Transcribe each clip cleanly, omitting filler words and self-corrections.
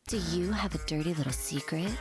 Do you have a dirty little secret?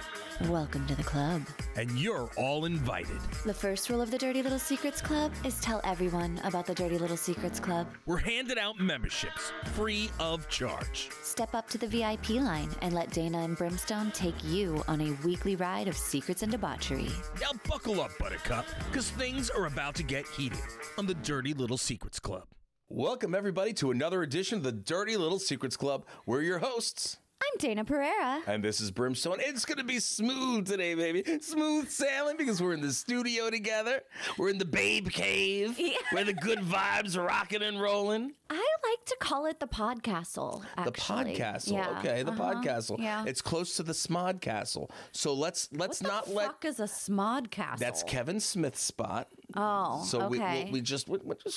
Welcome to the club. And you're all invited. The first rule of the Dirty Little Secrets Club is tell everyone about the Dirty Little Secrets Club. We're handing out memberships free of charge. Step up to the VIP line and let Dana and Brimstone take you on a weekly ride of secrets and debauchery. Now buckle up, Buttercup, because things are about to get heated on the Dirty Little Secrets Club. Welcome, everybody, to another edition of the Dirty Little Secrets Club. We're your hosts. I'm Dana Pereira. And this is Brimstone. It's going to be smooth today, baby. Smooth sailing because we're in the studio together. We're in the babe cave where the good vibes are rocking and rolling. I like to call it the Podcastle, actually. The Podcastle. Yeah. Okay, the Podcastle. Yeah. It's close to the Smodcastle. So let's not let... What the fuck is a Smodcastle? That's Kevin Smith's spot. Oh, so okay. we just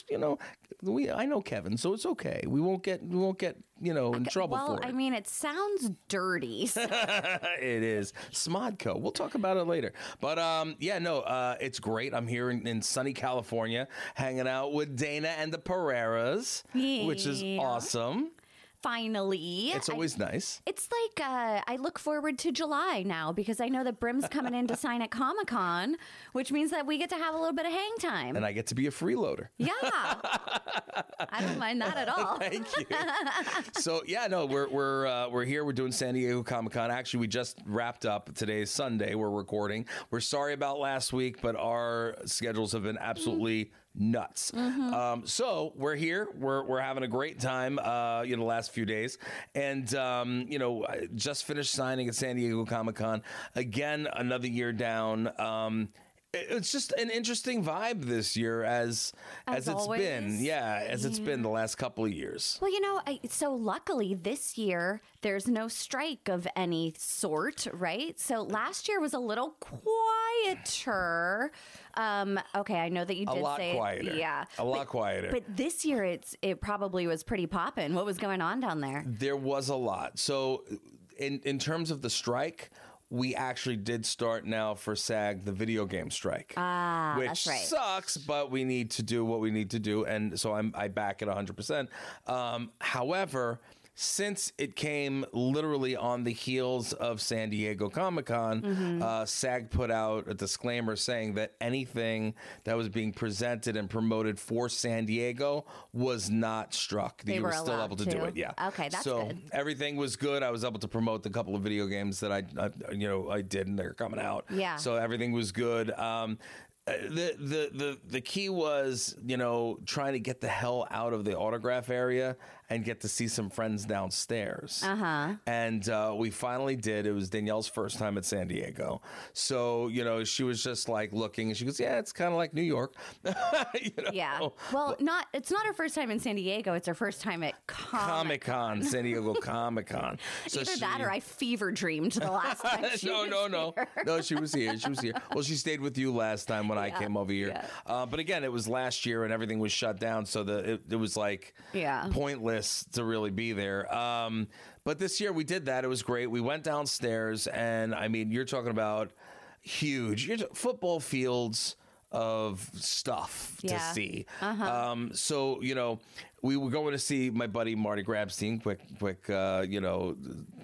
you know, I know Kevin, so it's okay. We won't get in trouble for it. I mean, it sounds dirty. It is Smodco. We'll talk about it later. But it's great. I'm here in sunny California, hanging out with Dana and the Pereiras, which is awesome. Finally. It's always nice. It's like I look forward to July now because I know that Brim's coming in to sign at Comic-Con, which means that we get to have a little bit of hang time. And I get to be a freeloader. Yeah. I don't mind that at all. Thank you. So, we're here. We're doing San Diego Comic-Con. Actually, we just wrapped up. Today's Sunday. We're recording. We're sorry about last week, but our schedules have been absolutely nuts. Mm-hmm. So we're here. We're having a great time, the last few days. And, I just finished signing at San Diego Comic-Con. Again, another year down. It's just an interesting vibe this year as it's always. been. Yeah, as it's been the last couple of years. Well, so luckily this year, there's no strike of any sort, right? So last year was a little quieter. Okay, I know that you did say... A lot quieter. Yeah. A lot quieter. But this year, it probably was pretty poppin'. What was going on down there? There was a lot. So in terms of the strike... We actually did start now for SAG the video game strike, which that's right. sucks, but we need to do what we need to do, and so I back it 100%. However, since it came literally on the heels of San Diego Comic-Con, SAG put out a disclaimer saying that anything that was being presented and promoted for San Diego was not struck. They you were were still able to do it. Yeah. Okay, that's so good. Everything was good. I was able to promote the couple of video games that I did, and they're coming out. Yeah. So everything was good. The key was, trying to get the hell out of the autograph area and get to see some friends downstairs. And we finally did. It was Danielle's first time at San Diego. So, she was just like looking and she goes, yeah, it's kind of like New York. Yeah. Well, it's not her first time in San Diego. It's her first time at Comic-Con, San Diego Comic-Con. So either that or I fever dreamed the last time she was here. No, she was here. Well, she stayed with you last time when I came over here. Yeah. But again, it was last year and everything was shut down. So it was like pointless to really be there. But this year we did that. It was great. We went downstairs and I mean, you're talking about huge football fields of stuff to see. So, we were going to see my buddy Marty Grabstein, quick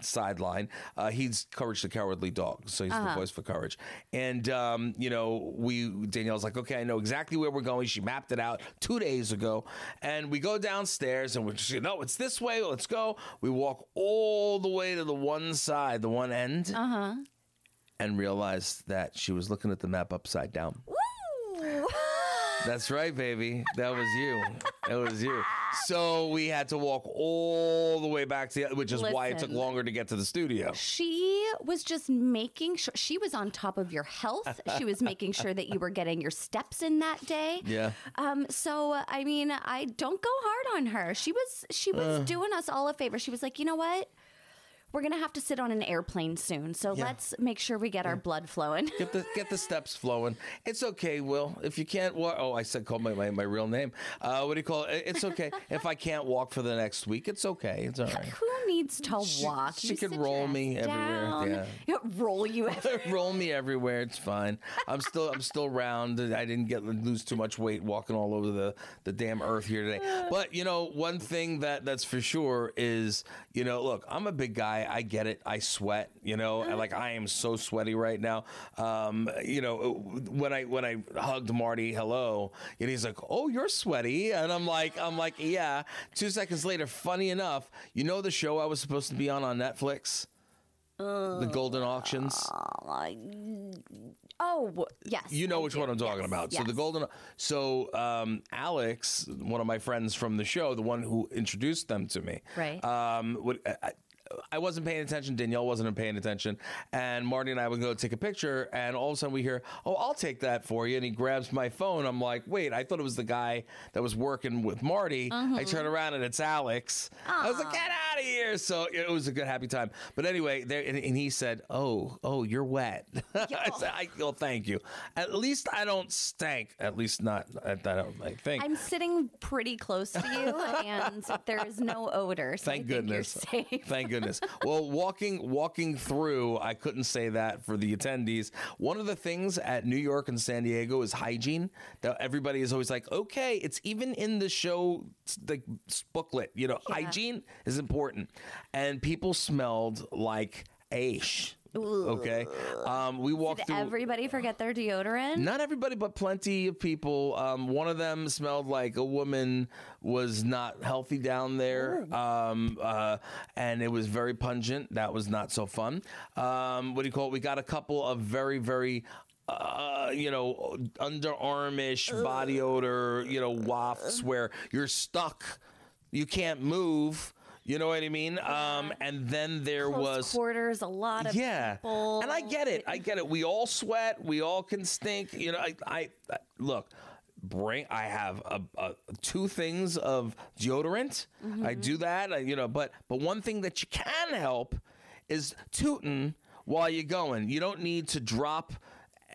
sideline. He's Courage the Cowardly Dog, so he's the voice for Courage. And, Danielle's like, okay, I know exactly where we're going. She mapped it out 2 days ago. And we go downstairs and we're just, no, it's this way. Let's go. We walk all the way to the one side, the one end, and realized that she was looking at the map upside down. That's right, baby. That was you. It was you. So we had to walk all the way back to which is why it took longer to get to the studio. She was just making sure she was on top of your health. She was making sure that you were getting your steps in that day. Yeah. So I mean, I don't go hard on her. She was doing us all a favor. She was like, you know what? We're going to have to sit on an airplane soon, so let's make sure we get our blood flowing. Get the steps flowing. It's okay, Will. If you can't walk... Oh, I called my real name. What do you call it? It's okay. If I can't walk for the next week, it's okay. It's all right. Who needs to walk? She can roll me everywhere. Yeah. Roll you everywhere. Roll me everywhere. It's fine. I'm still round. I didn't lose too much weight walking all over the damn earth here today. But, one thing that's for sure is, look, I'm a big guy. I get it. I sweat, you know, and like I am so sweaty right now. You know, when I hugged Marty, hello, and he's like, "Oh, you're sweaty," and I'm like, yeah. 2 seconds later, funny enough, you know the show I was supposed to be on Netflix, the Golden Auctions. Oh, yes. You know which one I'm talking about. Yes. So the Golden. So Alex, one of my friends from the show, the one who introduced them to me, right? I wasn't paying attention. Danielle wasn't paying attention. And Marty and I would go take a picture. And all of a sudden we hear, "Oh, I'll take that for you." And he grabs my phone. I'm like, wait, I thought it was the guy that was working with Marty. I turn around and it's Alex. I was like, get out of here. So it was a good, happy time. But anyway, there, and he said, oh, you're wet. I said, well, thank you. At least I don't stink. At least not, I don't think. I'm sitting pretty close to you, and there is no odor. So Thank goodness. You're safe. Thank goodness. Well, walking through, I couldn't say that for the attendees. One of the things at New York and San Diego is hygiene. That everybody is always like, okay, it's even in the show, the booklet, you know, hygiene is important. And people smelled like ash. Okay. We walked through. Did everybody forget their deodorant? Not everybody, but plenty of people. One of them smelled like a woman was not healthy down there. And it was very pungent. That was not so fun. What do you call it? We got a couple of very, very you know, underarm-ish body odor, you know, wafts where you're stuck. You can't move. You know what I mean? And then there was quarters, a lot of people. And I get it. We all sweat. We all can stink. You know, I look. I have 2 things of deodorant. I do that. You know, but one thing that you can help is tooting while you're going. You don't need to drop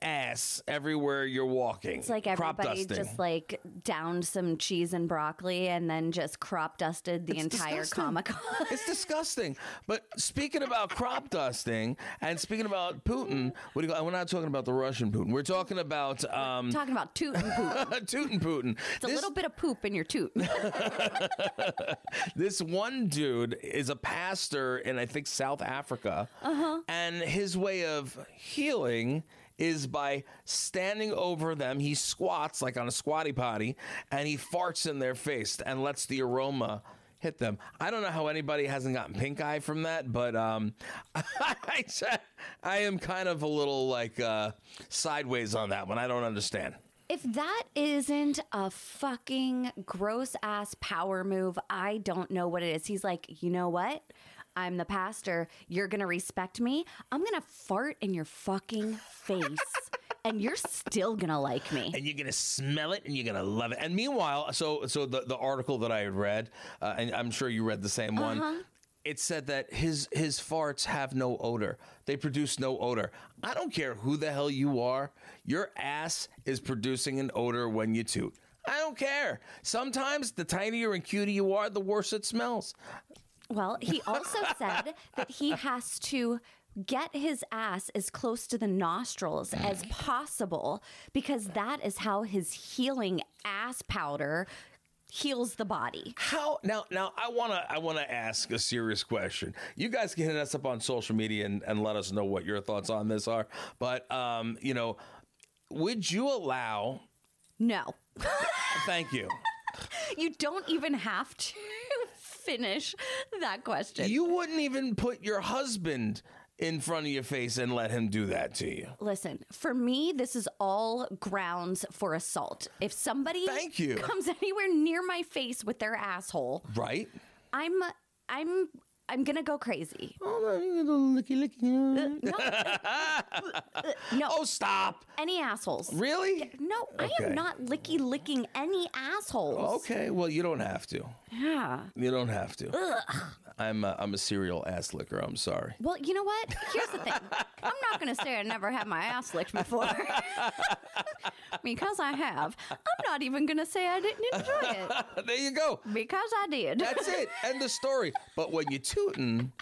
ass everywhere you're walking. It's like everybody just like downed some cheese and broccoli and then just crop dusted the entire Comic-Con. It's disgusting. But speaking about crop dusting and speaking about Putin, we're not talking about the Russian Putin. We're talking about talking about tootin' Putin. Tootin' Putin. It's a little bit of poop in your toot. This one dude is a pastor in, I think, South Africa. And his way of healing is by standing over them. He squats like on a squatty potty, and he farts in their face and lets the aroma hit them. I don't know how anybody hasn't gotten pink eye from that, but I am kind of a little like sideways on that one. I don't understand. If that isn't a fucking gross ass power move, I don't know what it is. He's like, you know what? I'm the pastor. You're going to respect me. I'm going to fart in your fucking face. And you're still going to like me. And you're going to smell it and you're going to love it. And meanwhile, so the article that I had read, and I'm sure you read the same one, it said that his farts have no odor. They produce no odor. I don't care who the hell you are. Your ass is producing an odor when you toot. I don't care. Sometimes the tinier and cuter you are, the worse it smells. Well, he also said that he has to get his ass as close to the nostrils as possible because that is how his healing ass powder heals the body. How now I wanna ask a serious question. You guys can hit us up on social media and let us know what your thoughts on this are. But you know, would you allow? No. Thank you. You don't even have to finish that question. You wouldn't even put your husband in front of your face and let him do that to you. Listen, for me, this is all grounds for assault. If somebody comes anywhere near my face with their asshole, right? I'm gonna go crazy. Oh, licky. No. Oh, stop. Any assholes? Really? No, okay. I am not licking any assholes. Okay, well, you don't have to. Yeah. You don't have to. Ugh. I'm a serial ass licker. I'm sorry. Well, you know what? Here's the thing. I'm not going to say I never had my ass licked before. Because I have. I'm not even going to say I didn't enjoy it. There you go. Because I did. That's it. End of story. But when you're tootin',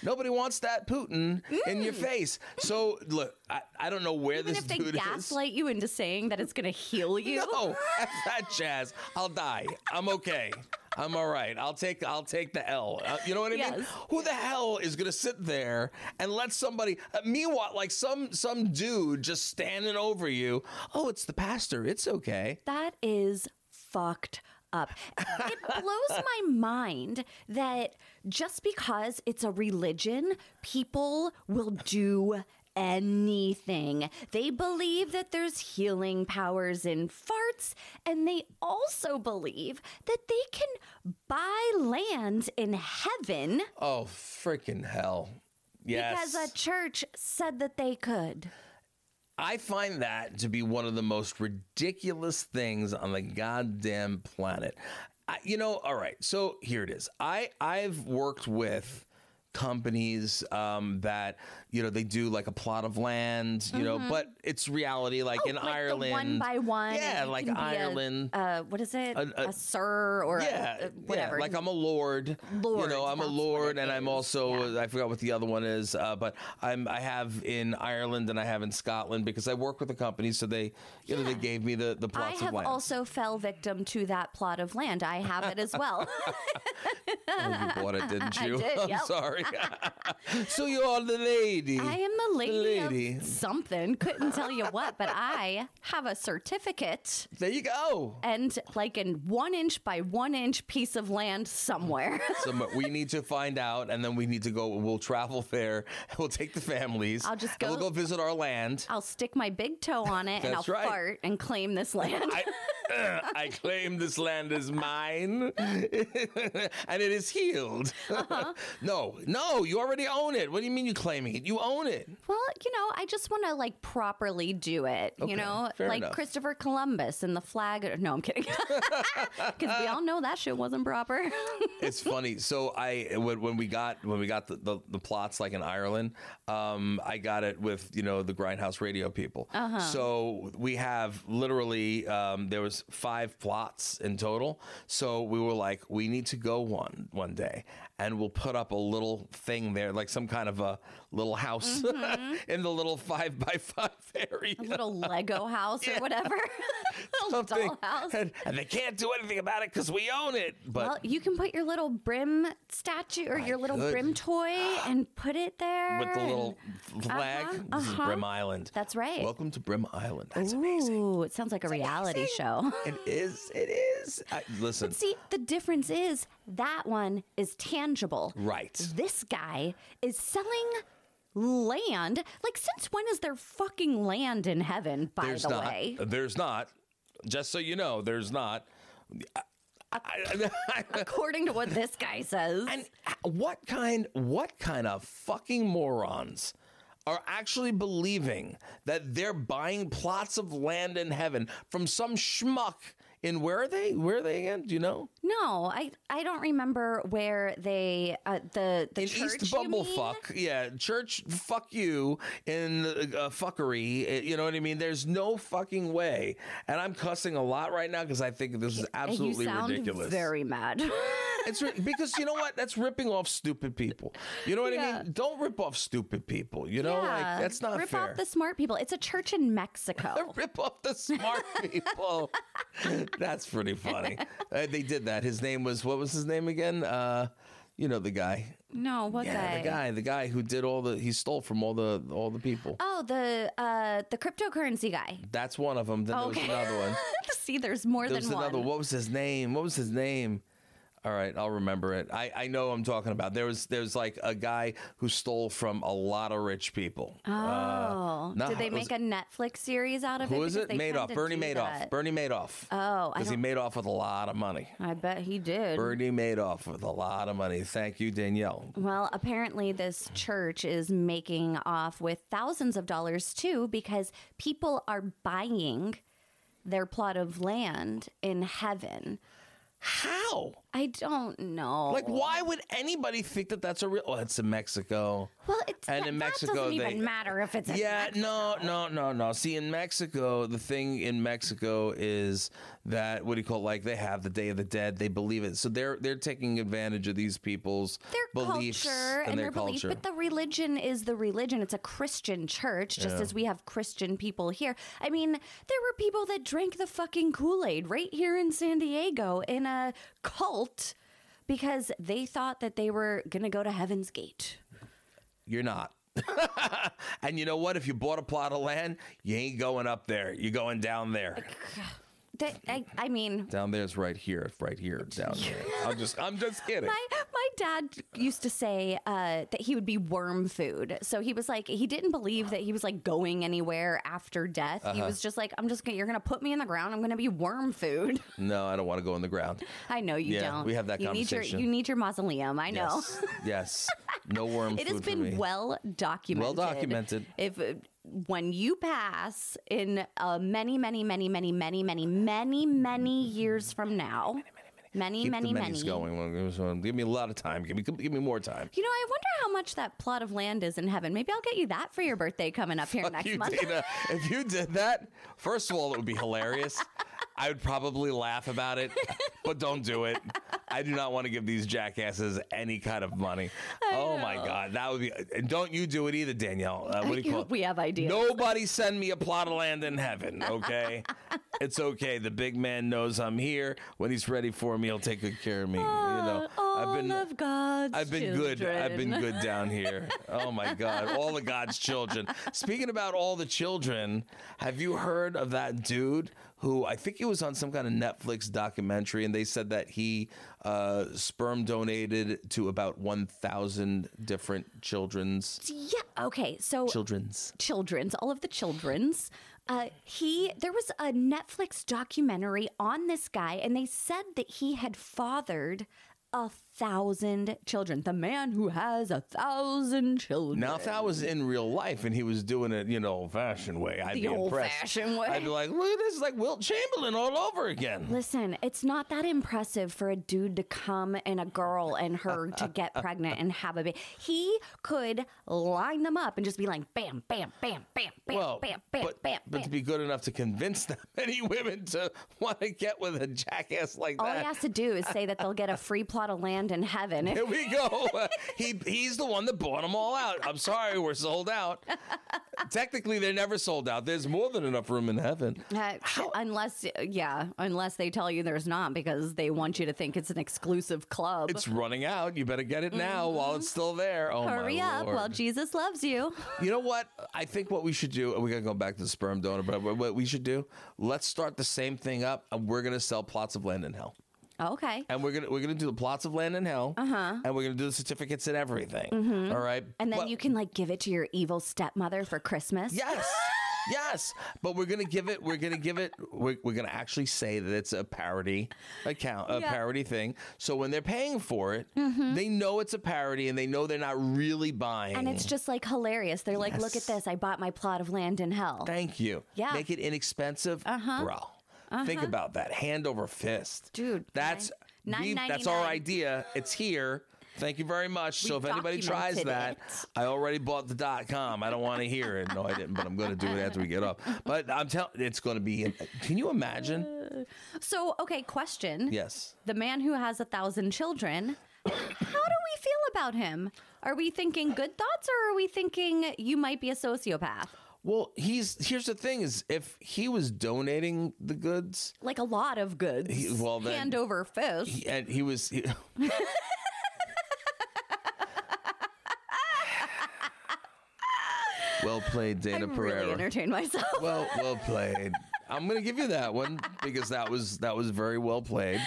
nobody wants that Putin in your face. So, look, I don't know where even this dude is. Even if they gaslight you into saying that it's going to heal you? No, that's that jazz. I'll die. I'm okay. I'm all right. I'll take the L. You know what I mean? Yes. Who the hell is gonna sit there and let somebody? Meanwhile, like some dude just standing over you. Oh, it's the pastor. It's okay. That is fucked up. It blows my mind that just because it's a religion, people will do anything. They believe that there's healing powers in farts, and they also believe that they can buy land in heaven. Oh, freaking hell. Yes. Because a church said that they could. I find that to be one of the most ridiculous things on the goddamn planet. All right, so here it is. I've worked with companies that they do like a plot of land, but it's reality, like in Ireland, the one by one. Yeah, like Ireland. What is it? A sir or whatever. Yeah, like I'm a lord. I'm a lord, and I'm also I forgot what the other one is, but I have in Ireland and I have in Scotland because I work with a company, so they they gave me the plots of land. I have also fell victim to that plot of land. I have it as well. Oh, you bought it, didn't you? I did, I'm sorry. So you're the lady. I am the lady of something. Couldn't tell you what, but I have a certificate. There you go. And like a 1 inch by 1 inch piece of land somewhere. We need to find out, and then we need to go. We'll travel there. We'll take the families. I'll just go. We'll go visit our land. I'll stick my big toe on it, and I'll fart and claim this land. I claim this land is mine, and it is healed. No, you already own it. What do you mean you claiming it? You own it. Well, I just want to like properly do it. Okay, fair like enough. Christopher Columbus and the flag. No, I'm kidding. Because we all know that shit wasn't proper. It's funny. So when we got the plots like in Ireland, I got it with the Grindhouse Radio people. So we have literally there was 5 plots in total. So we were like, we need to go one day, and we'll put up a little thing there, like some kind of a little house in the little 5x5 area, a little Lego house or whatever. Little doll house. And they can't do anything about it because we own it. But well, you can put your little brim statue or your little brim toy and put it there with the little flag. This is Brim Island. That's right. Welcome to Brim Island. That's amazing. Ooh, it sounds like a reality show. It is. Listen. But see, the difference is that one is tangible. Right. This guy is selling land. Like, since when is there fucking land in heaven, by the way? There's not. Just so you know, there's not. According to what this guy says. And what kind of fucking morons are actually believing that they're buying plots of land in heaven from some schmuck in where are they again? Do you know? No, I don't remember where they the in church, East Bumblefuck. Yeah, church. Fuck you in fuckery. You know what I mean? There's no fucking way. And I'm cussing a lot right now because I think this is absolutely ridiculous. Very mad. It's because you know what? That's ripping off stupid people. You know what I mean? Don't rip off stupid people. You know, like that's not rip fair. Rip off the smart people. It's a church in Mexico. Rip off the smart people. That's pretty funny. They did that. His name was, what was his name again? You know the guy. No, what guy? The guy who did he stole from all the people. Oh, the cryptocurrency guy. That's one of them. Then there was another one. See, there's more than one. There's another. What was his name? All right, I'll remember it. I know I'm talking about. There's like a guy who stole from a lot of rich people. Oh. Did they make a Netflix series out of it? Who is it? Madoff. Bernie Madoff. That. Bernie Madoff. Oh. Because he made off with a lot of money. I bet he did. Bernie Madoff with a lot of money. Thank you, Danielle. Well, apparently this church is making off with thousands of dollars too, because people are buying their plot of land in heaven. How? I don't know. Like, why would anybody think that that's a real? Oh, it's in Mexico. Well, in Mexico, doesn't even matter if it's in Mexico. No. See, in Mexico, the thing in Mexico is that what do you call it? Like they have the Day of the Dead. They believe it, so they're taking advantage of these people's beliefs culture and their culture. Belief. But the religion is the religion. It's a Christian church, just as we have Christian people here. I mean, there were people that drank the fucking Kool-Aid right here in San Diego in a cult guilt because they thought that they were going to go to Heaven's Gate. You're not. And you know what? If you bought a plot of land, you ain't going up there. You're going down there. I mean, down there's right here, down there. I'm just kidding. My dad used to say that he would be worm food. So he was like, he didn't believe that he was like going anywhere after death. He was just like, you're gonna put me in the ground. I'm gonna be worm food. No, I don't want to go in the ground. I know you don't. We have that conversation. You need your mausoleum. I know. Yes. No worm food. It has been well documented. Well documented. When you pass in many years from now, many going. Give me a lot of time. Give me more time. You know, I wonder how much that plot of land is in heaven. Maybe I'll get you that for your birthday coming up here next month. Dana, if you did that, first of all, it would be hilarious. I would probably laugh about it, but don't do it. I do not want to give these jackasses any kind of money. Oh my God, that would be. And don't you do it either, Danielle. What do you call it? We have ideas. Nobody send me a plot of land in heaven, okay? It's okay. The big man knows I'm here. When he's ready for me, he'll take good care of me. I've been good. I've been good down here. Oh my God, all of God's children. Speaking about all the children, have you heard of that dude who I think he was on some kind of Netflix documentary, and they said that he sperm donated to about 1,000 different children's. Yeah. Okay. So children's, all of the children's. There was a Netflix documentary on this guy, and they said that he had fathered 1,000 children. The man who has 1,000 children. Now, if that was in real life and he was doing it, old-fashioned way, I'd be impressed. Old-fashioned way. I'd be like, look at this, like Wilt Chamberlain all over again. Listen, it's not that impressive for a dude to come and a girl and her to get pregnant and have a baby. He could line them up and just be like, bam, bam, bam, bam, bam, bam, bam, bam. But to be good enough to convince that many women to want to get with a jackass like that. All he has to do is say that they'll get a free plot of land in heaven. Here we go. He's the one that bought them all out. I'm sorry, we're sold out. Technically, they're never sold out. There's more than enough room in heaven. Unless they tell you there's not, because they want you to think it's an exclusive club. It's running out. You better get it now while it's still there. Oh, hurry up while Jesus loves you. You know what? I think what we should do, we got to go back to the sperm donor, but what we should do, let's start the same thing up, and we're going to sell plots of land in hell. Okay. And we're gonna do the plots of land in hell. And we're gonna do the certificates and everything. All right. And then you can give it to your evil stepmother for Christmas. Yes. Yes. But we're gonna actually say that it's a parody account, a parody thing. So when they're paying for it, they know it's a parody and they know they're not really buying. And it's just hilarious. They're like, look at this. I bought my plot of land in hell. Thank you. Yeah. Make it inexpensive. Bro. Think about that. Hand over fist. Dude. That's our idea. It's here. Thank you very much. So if anybody tries that, I already bought the .com. I don't want to hear it. No, I didn't, but I'm going to do it after we get up. But I'm telling you, it's going to be, can you imagine? So, okay, question. Yes. The man who has 1,000 children, how do we feel about him? Are we thinking good thoughts, or are we thinking you might be a sociopath? Well, here's the thing is, if he was donating the goods, like a lot of goods, hand over fist, he was. Well played, Dana Pereira. Really entertained myself. Well played. I'm going to give you that one because that was very well played.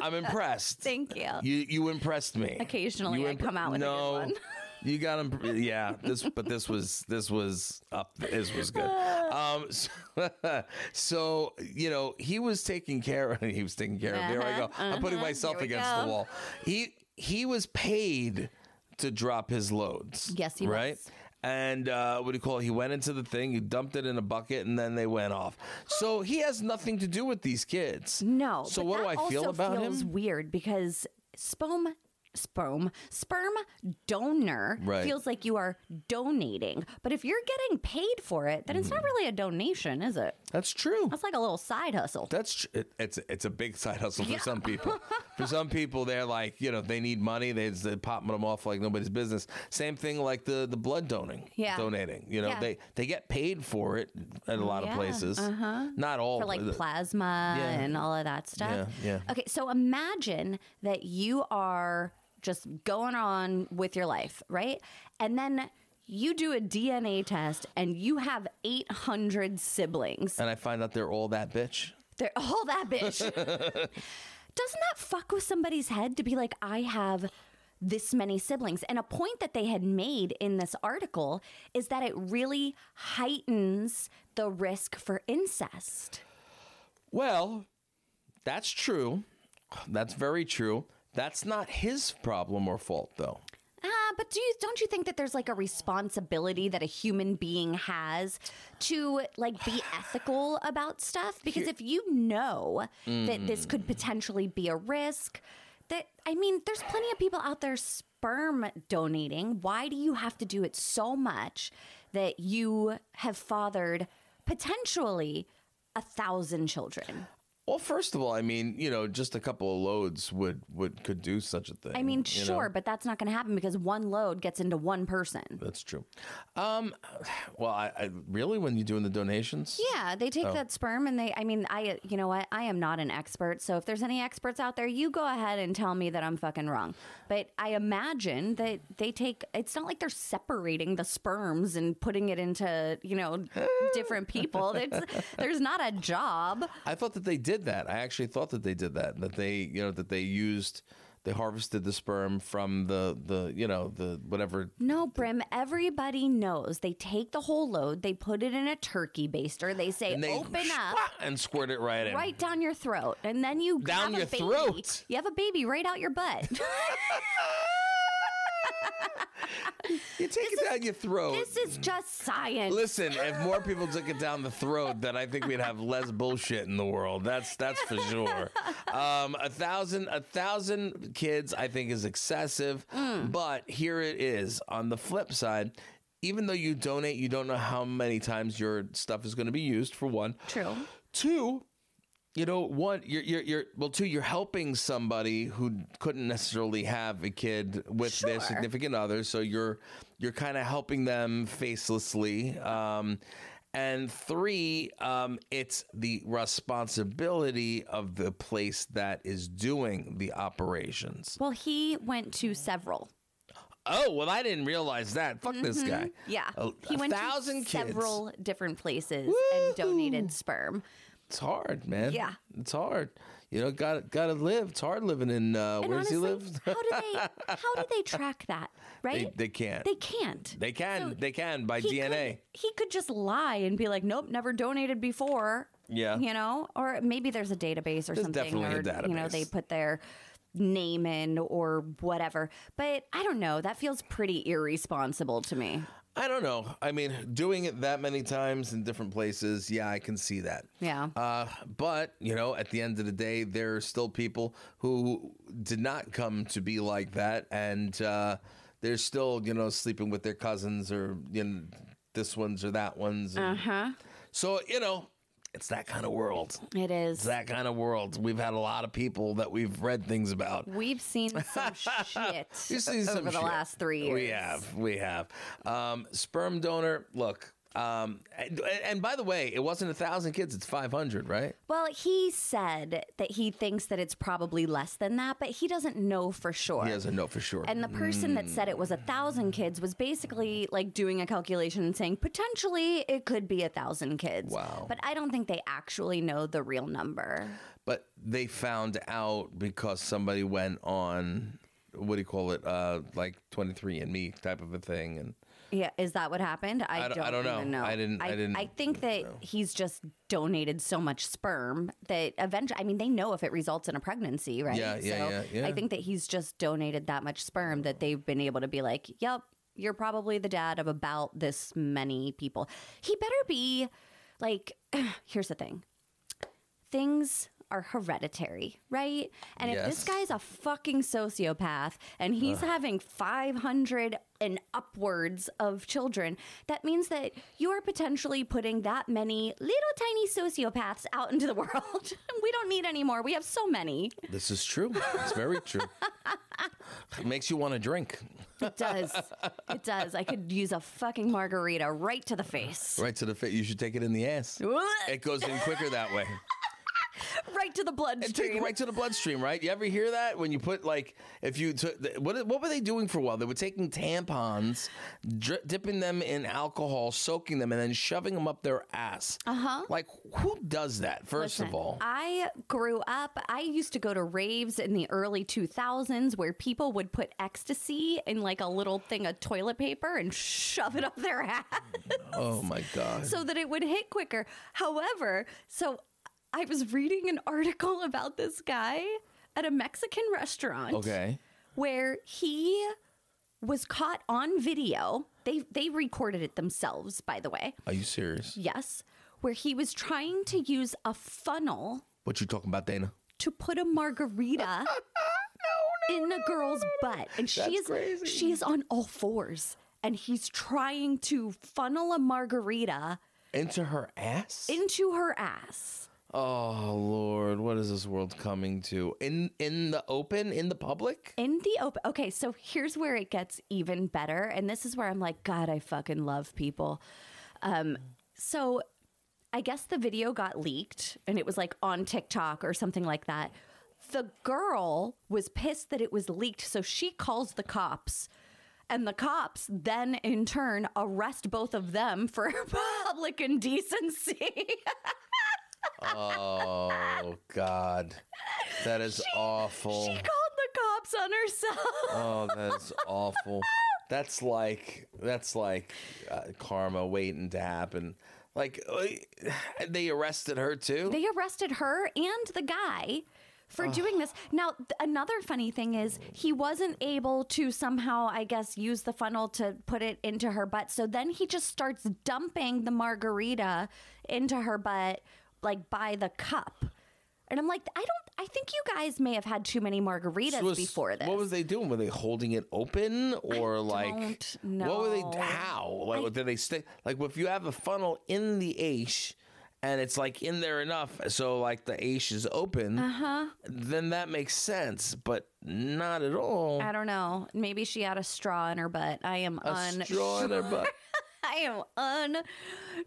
I'm impressed. Thank you. You impressed me. Occasionally, I come out with a good one. You got him. Yeah. This was good. So he was taking care of. He was taking care of. Here I go. I'm putting myself against the wall. He was paid to drop his loads. Yes, he was. And what do you call it? He went into the thing, he dumped it in a bucket, and then they went off. So he has nothing to do with these kids. No. So what do I feel about him? It feels weird because sperm sperm donor Right. feels like you are donating. But if you're getting paid for it, then it's not really a donation, is it? That's true. That's like a little side hustle. It's a big side hustle for some people. For some people, they're like, they need money. They're popping them off like nobody's business. Same thing like the blood donating. They get paid for it at a lot of places. Not all. For like plasma and all of that stuff. Yeah. Okay, so imagine that you are just going on with your life, right? And then you do a DNA test and you have 800 siblings. And I find out they're all that bitch. They're all that bitch. Doesn't that fuck with somebody's head to be like, I have this many siblings? And a point that they had made in this article is that it really heightens the risk for incest. Well, that's true. That's very true. That's not his problem or fault, though. But don't you think that there's like a responsibility that a human being has to like be ethical about stuff? Because if you know that this could potentially be a risk, there's plenty of people out there sperm donating. Why do you have to do it so much that you have fathered potentially 1,000 children? Well, first of all, just a couple of loads could do such a thing. Sure, but that's not going to happen because one load gets into one person. That's true. Well, I really, when you're doing the donations? Yeah, they take that sperm and you know what? I am not an expert. So if there's any experts out there, you go ahead and tell me that I'm fucking wrong. But I imagine that it's not like they're separating the sperms and putting it into, different people. There's not a job. I thought that they did that. I actually thought that they did that. That they harvested the sperm from the whatever. No, Brim, everybody knows. They take the whole load, they put it in a turkey baster, they say, open up. And squirt it right in. Right down your throat. And then you down your throat. You have a baby right out your butt. You take it down your throat. This is just science. Listen, if more people took it down the throat, then I think we'd have less bullshit in the world. That's for sure. 1,000 kids, I think, is excessive. But here it is. On the flip side, even though you donate, you don't know how many times your stuff is going to be used. For one, true. Two. You're helping somebody who couldn't necessarily have a kid with their significant other, so you're kind of helping them facelessly. And three, it's the responsibility of the place that is doing the operations. Well, he went to several. Oh, well, I didn't realize that. Fuck this guy. Yeah. He went to several different places and donated sperm. It's hard, man. Yeah. It's hard. Gotta live. It's hard living in where does he live? How do they track that? Right? They can't. They can't. They can. They can by DNA. He could just lie and be like, nope, never donated before. Yeah. Or maybe there's a database or there's something. Definitely a database. They put their name in or whatever. But I don't know. That feels pretty irresponsible to me. I don't know. Doing it that many times in different places, yeah, I can see that. Yeah. But, at the end of the day, there are still people who did not come to be like that. And they're still, sleeping with their cousins or this one's or that one's. So, it's that kind of world. It is. It's that kind of world. We've had a lot of people that we've read things about. We've seen some shit over the last 3 years. We have. Sperm donor, look. And by the way, it wasn't 1,000 kids, it's 500, right? Well, he said that he thinks that it's probably less than that, but he doesn't know for sure. He doesn't know for sure. And the person that said it was 1,000 kids was basically like doing a calculation and saying potentially it could be 1,000 kids. Wow. But I don't think they actually know the real number. But they found out because somebody went on, what do you call it, like 23andMe type of a thing, and yeah, is that what happened? I don't know. Even know. I didn't. I think that he's just donated so much sperm that eventually, they know if it results in a pregnancy, right? Yeah. I think that he's just donated that much sperm that they've been able to be like, yep, you're probably the dad of about this many people. He better be like, here's the thing. Things are hereditary, right? And if this Yes. guy's a fucking sociopath and he's having 500 and upwards of children, that means that you are potentially putting that many little tiny sociopaths out into the world. We don't need any more. We have so many. This is true. It's very true. It makes you want to drink. It does. It does. I could use a fucking margarita right to the face. Right to the face. You should take it in the ass. It goes in quicker that way. Right to the And bloodstream. take it right to the bloodstream, right? You ever hear that? When you put, like, if you took, what were they doing for a while? They were taking tampons, dipping them in alcohol, soaking them, and then shoving them up their ass. Uh-huh. Like, who does that, first of all? I grew up, I used to go to raves in the early 2000s where people would put ecstasy in like a little thing of toilet paper and shove it up their ass Oh, my God. so that it would hit quicker. However, so I was reading an article about this guy at a Mexican restaurant. Okay. Where he was caught on video. They recorded it themselves, by the way. Are you serious? Yes. Where he was trying to use a funnel What you talking about, Dana? to put a margarita in a girl's butt. And crazy. she is on all fours. And he's trying to funnel a margarita Into her ass? into her ass. Oh, Lord. What is this world coming to? In the open? In the public? In the open. Okay, so here's where it gets even better. And this is where I'm like, God, I fucking love people. So I guess the video got leaked and it was like on TikTok or something like that. The girl was pissed that it was leaked. So she calls the cops. And the cops then, in turn, arrest both of them for public indecency. Oh, God. That is awful. She called the cops on herself. Oh, that's awful. That's like karma waiting to happen. Like, they arrested her too? They arrested her and the guy for doing this. Now, another funny thing is he wasn't able to somehow, I guess, use the funnel to put it into her butt. So then he just starts dumping the margarita into her butt, like by the cup. And I'm like, I think you guys may have had too many margaritas before this. What was they doing? Were they holding it open or don't know. what were they? How? Like, did they stick? Like, if you have a funnel in the ash and it's like in there enough, so like the ash is open, then that makes sense. But not at all. I don't know. Maybe she had a straw in her butt. I am Straw in her butt. I am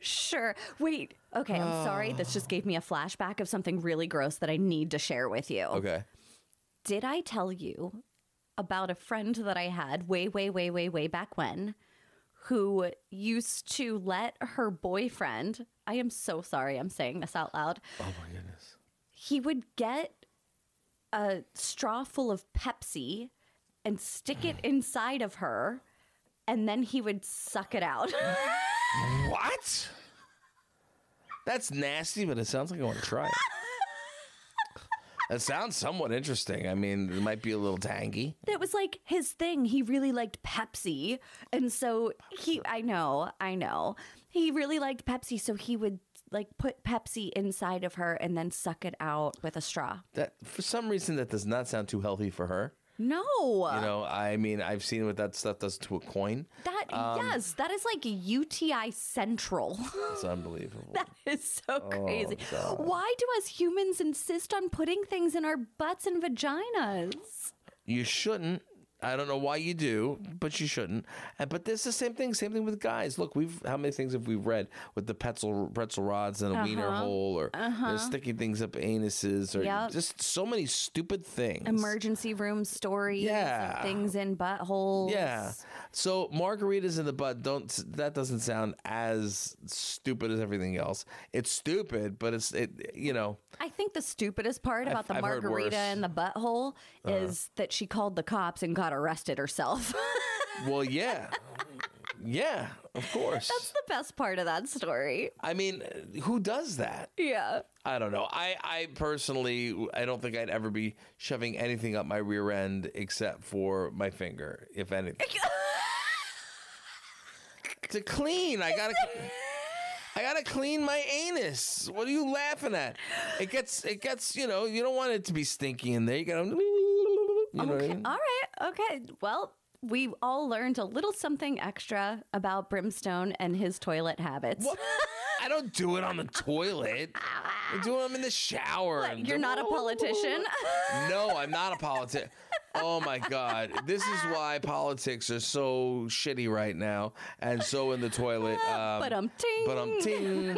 unsure. Wait. Okay, I'm sorry. This just gave me a flashback of something really gross that I need to share with you. Okay. Did I tell you about a friend that I had way back when who used to let her boyfriend, I am so sorry I'm saying this out loud. Oh, my goodness. He would get a straw full of Pepsi and stick it inside of her, and then he would suck it out. What? That's nasty, but it sounds like I want to try it. That sounds somewhat interesting. I mean, it might be a little tangy. That was like his thing. He really liked Pepsi. And so I know. He really liked Pepsi. So he would like put Pepsi inside of her and then suck it out with a straw. That, for some reason, that does not sound too healthy for her. No. You know, I mean, I've seen what that stuff does to a coin. Yes, that is like UTI Central. It's unbelievable. That is so crazy. God. Why do us humans insist on putting things in our butts and vaginas? You shouldn't. I don't know why you do, but you shouldn't. But there's the same thing with guys. Look, how many things have we read with the pretzel rods and a wiener hole, or they're sticking things up anuses, or just so many stupid things. Emergency room stories. Yeah. Of things in buttholes. Yeah. So margaritas in the butt that doesn't sound as stupid as everything else. It's stupid, but I think the stupidest part about the I've heard margarita worse. in the butthole is that she called the cops and got arrested herself. Well, yeah. Yeah, of course. That's the best part of that story. I mean, who does that? Yeah. I don't know. I personally, I don't think I'd ever be shoving anything up my rear end except for my finger, if anything. To clean, I gotta. I gotta clean my anus. What are you laughing at? It gets. You know, you don't want it to be stinky in there. You gotta. You know what I mean? All right. Okay. Well, we all learned a little something extra about Brimstone and his toilet habits. What? I don't do it on the toilet. I do them in the shower. What, you're not a politician? No, I'm not a politician. Oh my God. This is why politics are so shitty right now and so in the toilet. But-um-ting.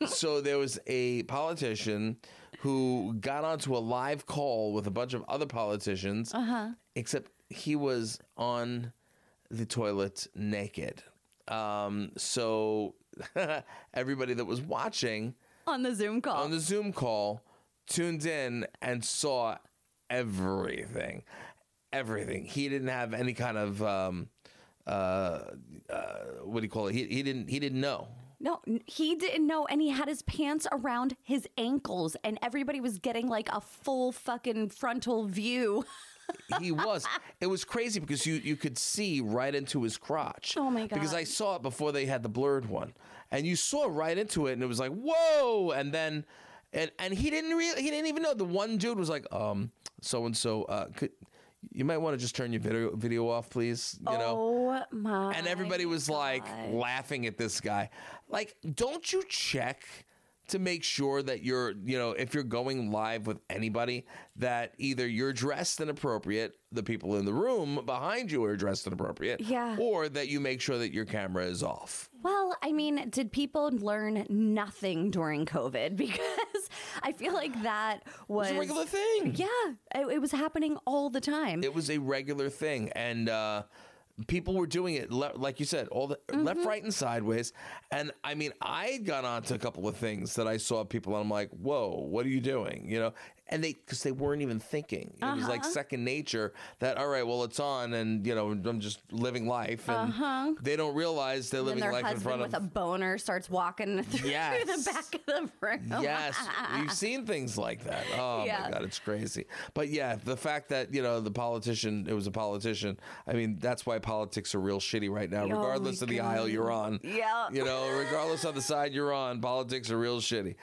So there was a politician who got onto a live call with a bunch of other politicians, except he was on the toilet naked. So everybody that was watching on the Zoom call tuned in and saw everything. He didn't have any kind of what do you call it? He didn't know. No, he didn't know, and he had his pants around his ankles, and everybody was getting like a full fucking frontal view. He was. It was crazy because you could see right into his crotch. Oh my God. Because I saw it before they had the blurred one, and you saw right into it, and it was like whoa, and then and he didn't even know. The one dude was like so and so you might want to just turn your video off, please. You know? Oh my! And everybody was like laughing at this guy. Like, don't you check to make sure that you're, you know, if you're going live with anybody, that either you're dressed inappropriate, the people in the room behind you are dressed inappropriate, or that you make sure that your camera is off. Well, I mean, did people learn nothing during COVID? Because I feel like that was a regular thing. Yeah, it was happening all the time. It was a regular thing, and people were doing it, like you said, all the left, right, and sideways. And I mean, I got onto a couple of things that I saw people, and I'm like, whoa, what are you doing? You know, and because they weren't even thinking. It was like second nature that, all right, well, it's on, and, you know, I'm just living life. And they don't realize they're living life in front of. With a boner starts walking through the back of the room. Yes, we've seen things like that. Oh, my God, it's crazy. But yeah, the fact that, you know, it was a politician, I mean, that's why politics are real shitty right now, regardless of the aisle you're on. Yeah. You know, regardless of the side you're on, politics are real shitty.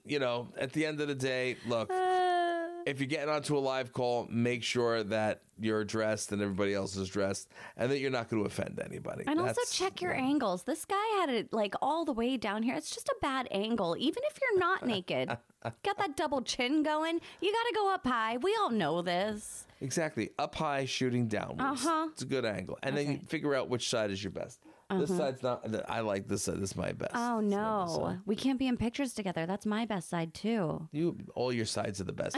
You know, at the end of the day, look, if you're getting onto a live call, make sure that you're dressed and everybody else is dressed, and that you're not going to offend anybody. And also check your angles. This guy had it like all the way down here. It's just a bad angle, even if you're not naked. Got that double chin going. You got to go up high. We all know this. Exactly. Up high, shooting downwards. It's a good angle. And then you figure out which side is your best. This side's not. I like this side. This is my best. Oh, no. We can't be in pictures together. That's my best side, too. All your sides are the best.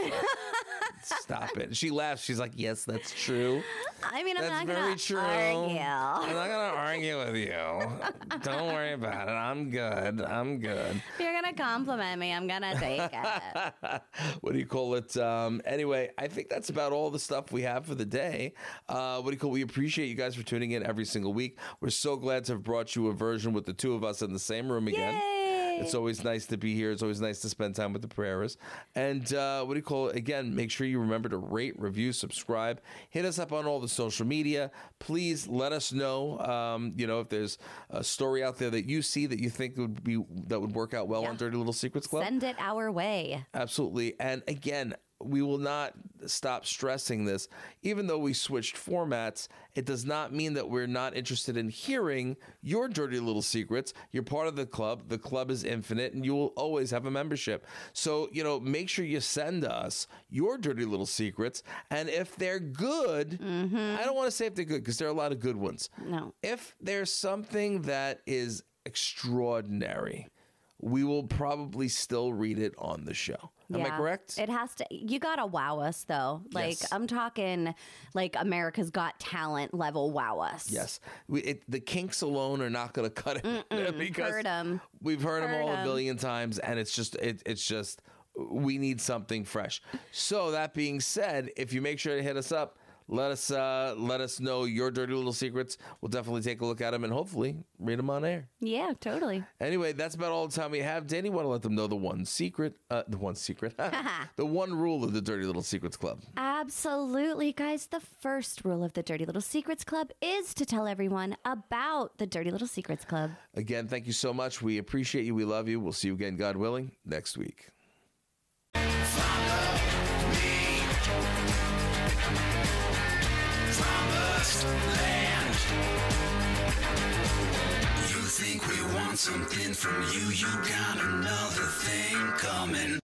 Stop it. She laughs. She's like, yes, that's true. I mean, I'm that's not going to argue. I'm not going to argue with you. Don't worry about it. I'm good. If you're going to compliment me, I'm going to take it. What do you call it? Anyway, I think that's about all the stuff we have for the day. We appreciate you guys for tuning in every single week. We're so glad to have brought you a version with the two of us in the same room again. Yay! It's always nice to be here. It's always nice to spend time with the Pereiras. And again, make sure you remember to rate, review, subscribe. Hit us up on all the social media. Please let us know, if there's a story out there that you see that you think that would work out well on Dirty Little Secrets Club. Send it our way. Absolutely. And again, we will not stop stressing this. Even though we switched formats, it does not mean that we're not interested in hearing your dirty little secrets. You're part of the club. The club is infinite, and you will always have a membership. So, make sure you send us your dirty little secrets. And if they're good, I don't want to say if they're good because there are a lot of good ones. No. If there's something that is extraordinary, we will probably still read it on the show. Am I correct? It has to. You gotta wow us, though. Like, yes. I'm talking like America's Got Talent level wow us. Yes. The kinks alone are not going to cut it because we've heard them all a billion times, and it's just we need something fresh. So that being said, if you make sure to hit us up, Let us know your dirty little secrets. We'll definitely take a look at them and hopefully read them on air. Yeah, totally. Anyway, that's about all the time we have. Danny, want to let them know the one secret, the one rule of the Dirty Little Secrets Club. Absolutely, guys. The first rule of the Dirty Little Secrets Club is to tell everyone about the Dirty Little Secrets Club. Again, thank you so much. We appreciate you. We love you. We'll see you again, God willing, next week. Land. You think we want something from you? You got another thing coming.